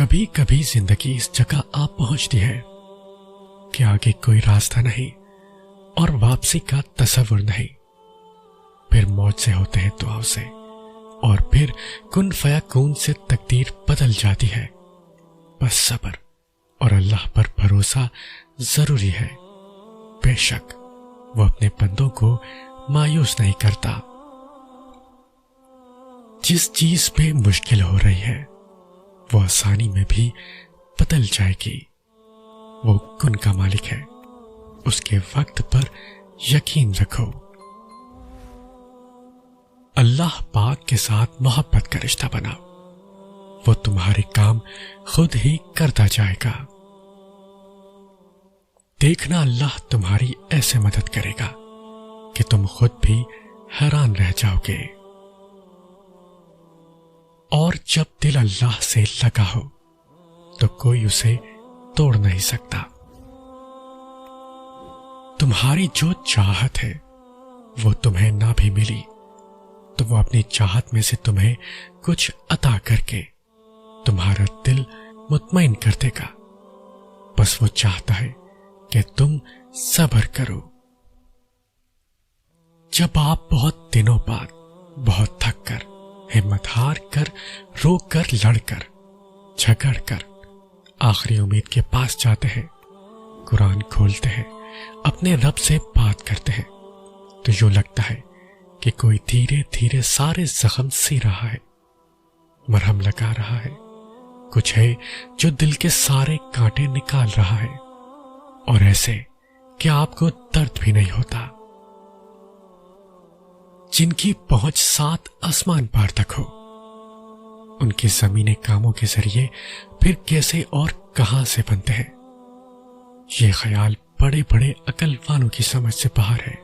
کبھی کبھی زندگی اس جگہ آ پہنچتی ہے کہ آگے کوئی راستہ نہیں اور واپسی کا تصور نہیں. پھر موت سے ہوتے ہیں دعاؤں سے، اور پھر کن فیکون سے تقدیر بدل جاتی ہے. بس صبر اور اللہ پر بھروسہ ضروری ہے. بے شک وہ اپنے بندوں کو مایوس نہیں کرتا. جس چیز پہ مشکل ہو رہی ہے وہ آسانی میں بھی بدل جائے گی. وہ کن کا مالک ہے، اس کے وقت پر یقین رکھو. اللہ پاک کے ساتھ محبت کا رشتہ بناؤ، وہ تمہارے کام خود ہی کرتا جائے گا. دیکھنا اللہ تمہاری ایسے مدد کرے گا کہ تم خود بھی حیران رہ جاؤ گے. اور جب دل اللہ سے لگا ہو تو کوئی اسے توڑ نہیں سکتا. تمہاری جو چاہت ہے وہ تمہیں نہ بھی ملی تو وہ اپنی چاہت میں سے تمہیں کچھ عطا کر کے تمہارا دل مطمئن کر دے گا. بس وہ چاہتا ہے کہ تم صبر کرو. جب آپ بہت دنوں بعد بہت تھک کر، ہمت ہار کر، رو کر، لڑ کر، جھگڑ کر آخری امید کے پاس جاتے ہیں، قرآن کھولتے ہیں، اپنے رب سے بات کرتے ہیں، تو یوں لگتا ہے کہ کوئی دھیرے دھیرے سارے زخم سی رہا ہے، مرہم لگا رہا ہے. کچھ ہے جو دل کے سارے کانٹے نکال رہا ہے، اور ایسے کہ آپ کو درد بھی نہیں ہوتا. جن کی پہنچ 7 آسمان پار تک ہو، ان کے زمینی کاموں کے ذریعے پھر کیسے اور کہاں سے بنتے ہیں؟ یہ خیال بڑے بڑے عقل والوں کی سمجھ سے باہر ہے،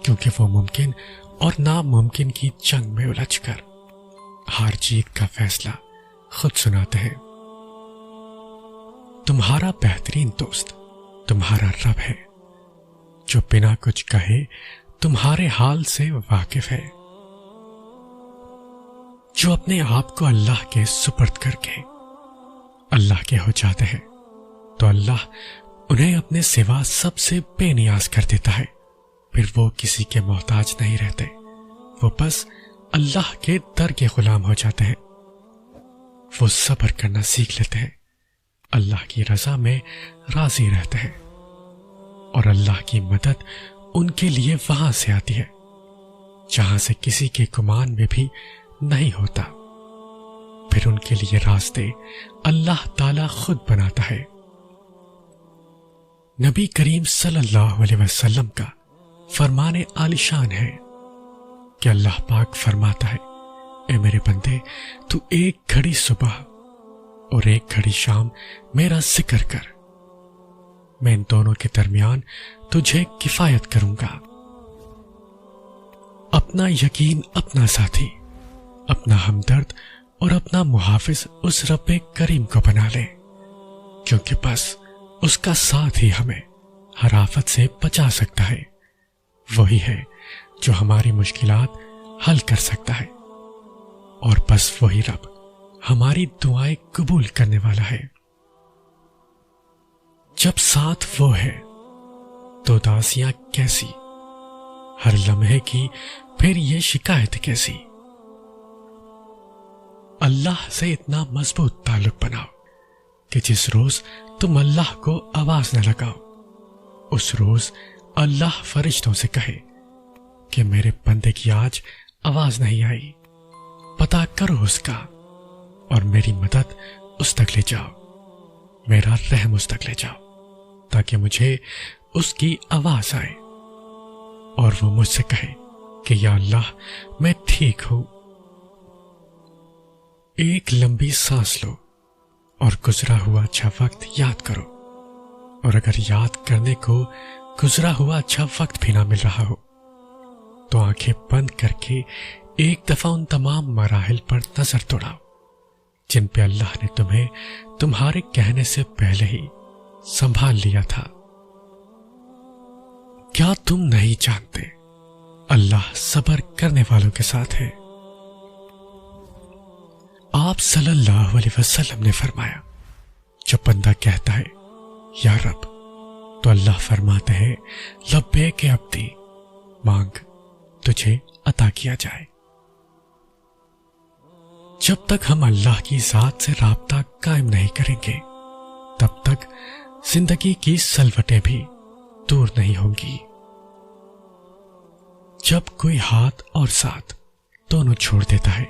کیونکہ وہ ممکن اور ناممکن کی جنگ میں الجھ کر ہار جیت کا فیصلہ خود سناتے ہیں. تمہارا بہترین دوست تمہارا رب ہے، جو بنا کچھ کہے تمہارے حال سے واقف ہے، جو اپنے آپ کو اللہ کے سپرد کر کے اللہ کے ہو جاتے ہیں تو اللہ انہیں اپنے سوا سب سے بے نیاز کر دیتا ہے. پھر وہ کسی کے محتاج نہیں رہتے، وہ بس اللہ کے در کے غلام ہو جاتے ہیں. وہ صبر کرنا سیکھ لیتے ہیں، اللہ کی رضا میں راضی رہتے ہیں، اور اللہ کی مدد ان کے لیے وہاں سے آتی ہے جہاں سے کسی کے گمان میں بھی نہیں ہوتا. پھر ان کے لیے راستے اللہ تعالی خود بناتا ہے. نبی کریم صلی اللہ علیہ وسلم کا فرمان عالی شان ہے کہ اللہ پاک فرماتا ہے، اے میرے بندے، تو ایک گھڑی صبح اور ایک گھڑی شام میرا ذکر کر، میں ان دونوں کے درمیان تجھے کفایت کروں گا. اپنا یقین، اپنا ساتھی، اپنا ہمدرد اور اپنا محافظ اس رب کریم کو بنا لے، کیونکہ بس اس کا ساتھ ہی ہمیں ہر آفت سے بچا سکتا ہے. وہی ہے جو ہماری مشکلات حل کر سکتا ہے، اور بس وہی رب ہماری دعائیں قبول کرنے والا ہے. جب ساتھ وہ ہے تو اداسیاں کیسی، ہر لمحے کی پھر یہ شکایت کیسی. اللہ سے اتنا مضبوط تعلق بناؤ کہ جس روز تم اللہ کو آواز نہ لگاؤ، اس روز اللہ فرشتوں سے کہے کہ میرے بندے کی آج آواز نہیں آئی، پتہ کرو اس کا، اور میری مدد اس تک لے جاؤ، میرا رحم اس تک لے جاؤ، تاکہ مجھے اس کی آواز آئے اور وہ مجھ سے کہے کہ یا اللہ میں ٹھیک ہوں. ایک لمبی سانس لو اور گزرا ہوا اچھا وقت یاد کرو، اور اگر یاد کرنے کو گزرا ہوا اچھا وقت بھی نہ مل رہا ہو تو آنکھیں بند کر کے ایک دفعہ ان تمام مراحل پر نظر دوڑاؤ جن پہ اللہ نے تمہیں تمہارے کہنے سے پہلے ہی سنبھال لیا تھا. کیا تم نہیں جانتے اللہ صبر کرنے والوں کے ساتھ ہے؟ آپ صلی اللہ علیہ وسلم نے فرمایا، جب بندہ کہتا ہے یا رب، تو اللہ فرماتے ہیں لبیک عبدی، مانگ تجھے عطا کیا جائے۔ جب تک ہم اللہ کی ذات سے رابطہ قائم نہیں کریں گے تب تک زندگی کی سلوٹیں بھی دور نہیں ہوں گی۔ جب کوئی ہاتھ اور ساتھ دونوں چھوڑ دیتا ہے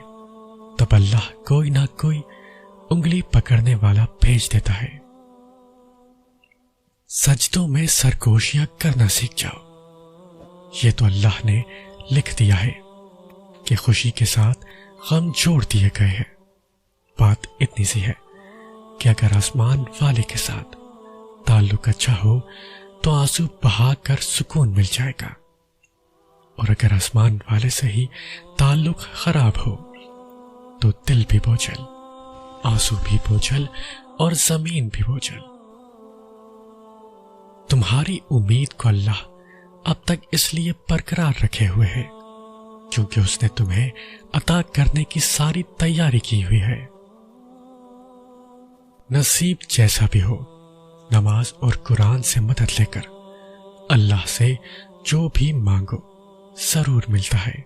تب اللہ کوئی نہ کوئی انگلی پکڑنے والا بھیج دیتا ہے۔ سجدوں میں سرگوشیاں کرنا سیکھ جاؤ، یہ تو اللہ نے لکھ دیا ہے کہ خوشی کے ساتھ غم جوڑ دیے گئے ہیں۔ بات اتنی سی ہے کہ اگر آسمان والے کے ساتھ تعلق اچھا ہو تو آنسو بہا کر سکون مل جائے گا، اور اگر آسمان والے سے ہی تعلق خراب ہو تو دل بھی بوجھل، آنسو بھی بوجھل اور زمین بھی بوجھل۔ تمہاری امید کو اللہ اب تک اس لیے برقرار رکھے ہوئے ہے کیونکہ اس نے تمہیں عطا کرنے کی ساری تیاری کی ہوئی ہے۔ نصیب جیسا بھی ہو، نماز اور قرآن سے مدد لے کر اللہ سے جو بھی مانگو ضرور ملتا ہے۔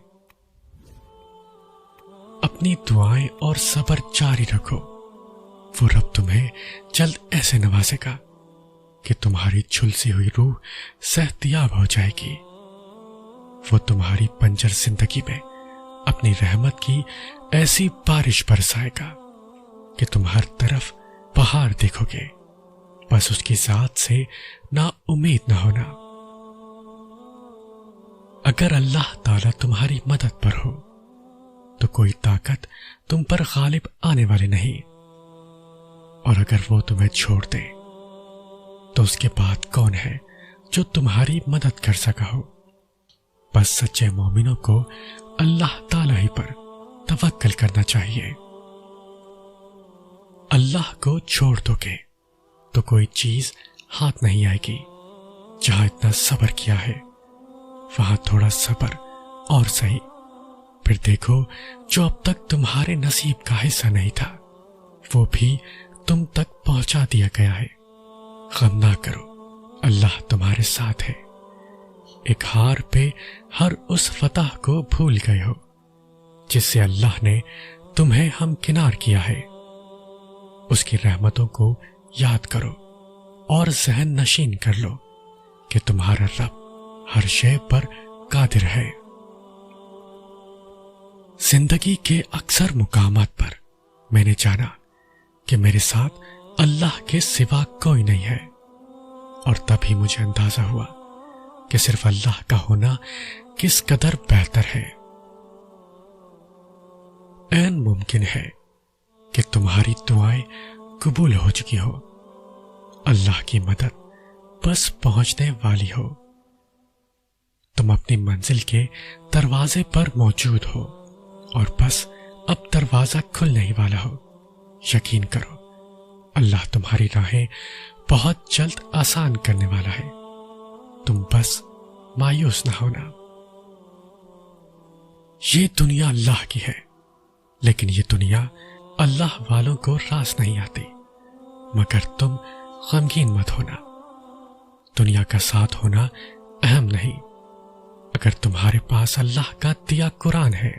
اپنی دعائیں اور صبر جاری رکھو، وہ رب تمہیں جلد ایسے نوازے گا کہ تمہاری جھلسی ہوئی روح صحتیاب ہو جائے گی۔ وہ تمہاری بنجر زندگی میں اپنی رحمت کی ایسی بارش برسائے گا کہ تم ہر طرف پہاڑ دیکھو گے، بس اس کی ذات سے نا امید نہ ہونا۔ اگر اللہ تعالیٰ تمہاری مدد پر ہو تو کوئی طاقت تم پر غالب آنے والی نہیں، اور اگر وہ تمہیں چھوڑ دے تو اس کے بعد کون ہے جو تمہاری مدد کر سکا ہو؟ بس سچے مومنوں کو اللہ تعالیٰ ہی پر توکل کرنا چاہیے۔ اللہ کو چھوڑ دو گے تو کوئی چیز ہاتھ نہیں آئے گی۔ جہاں اتنا صبر کیا ہے وہاں تھوڑا صبر اور سہی، پھر دیکھو جو اب تک تمہارے نصیب کا حصہ نہیں تھا وہ بھی تم تک پہنچا دیا گیا ہے۔ غم نہ کرو، اللہ تمہارے ساتھ ہے۔ ایک ہار پہ ہر اس فتح کو بھول گئے ہو جس سے اللہ نے تمہیں ہمکنار کیا ہے۔ اس کی رحمتوں کو یاد کرو اور ذہن نشین کر لو کہ تمہارا رب ہر شے پر قادر ہے۔ زندگی کے اکثر مقامات پر میں نے جانا کہ میرے ساتھ اللہ کے سوا کوئی نہیں ہے، اور تب ہی مجھے اندازہ ہوا کہ صرف اللہ کا ہونا کس قدر بہتر ہے۔ عین ممکن ہے کہ تمہاری دعائیں قبول ہو چکی ہو، اللہ کی مدد بس پہنچنے والی ہو، تم اپنی منزل کے دروازے پر موجود ہو اور بس اب دروازہ کھلنے ہی والا ہو۔ یقین کرو اللہ تمہاری راہیں بہت جلد آسان کرنے والا ہے، تم بس مایوس نہ ہونا۔ یہ دنیا اللہ کی ہے، لیکن یہ دنیا اللہ والوں کو راس نہیں آتی، مگر تم غمگین مت ہونا۔ دنیا کا ساتھ ہونا اہم نہیں، اگر تمہارے پاس اللہ کا دیا قرآن ہے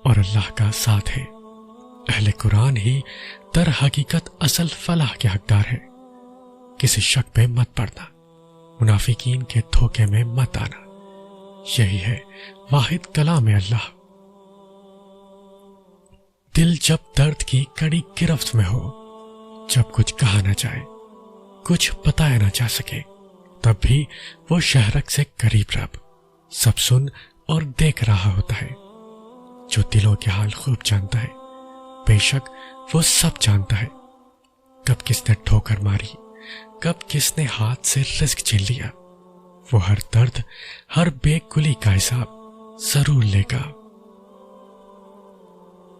اور اللہ کا ساتھ ہے، اہل قرآن ہی در حقیقت اصل فلاح کے حقدار ہے۔ کسی شک پہ مت پڑنا، منافقین کے دھوکے میں مت آنا، یہی ہے واحد کلام اللہ۔ دل جب درد کی کڑی گرفت میں ہو، جب کچھ کہا نہ جائے، کچھ بتایا نہ جا سکے، تب بھی وہ شہرک سے قریب رب سب سن اور دیکھ رہا ہوتا ہے۔ جو دلوں کے حال خوب جانتا ہے، بے شک وہ سب جانتا ہے، کب کس نے ٹھوکر ماری، کب کس نے ہاتھ سے رزق چھین لیا، وہ ہر درد، ہر بے کلی کا حساب ضرور لے گا۔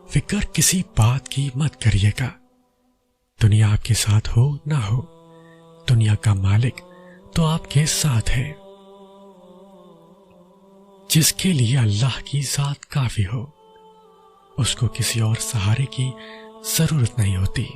فکر کسی بات کی مت کریے گا، دنیا آپ کے ساتھ ہو نہ ہو، دنیا کا مالک تو آپ کے ساتھ ہے۔ جس کے لیے اللہ کی ذات کافی ہو اس کو کسی اور سہارے کی ضرورت نہیں ہوتی۔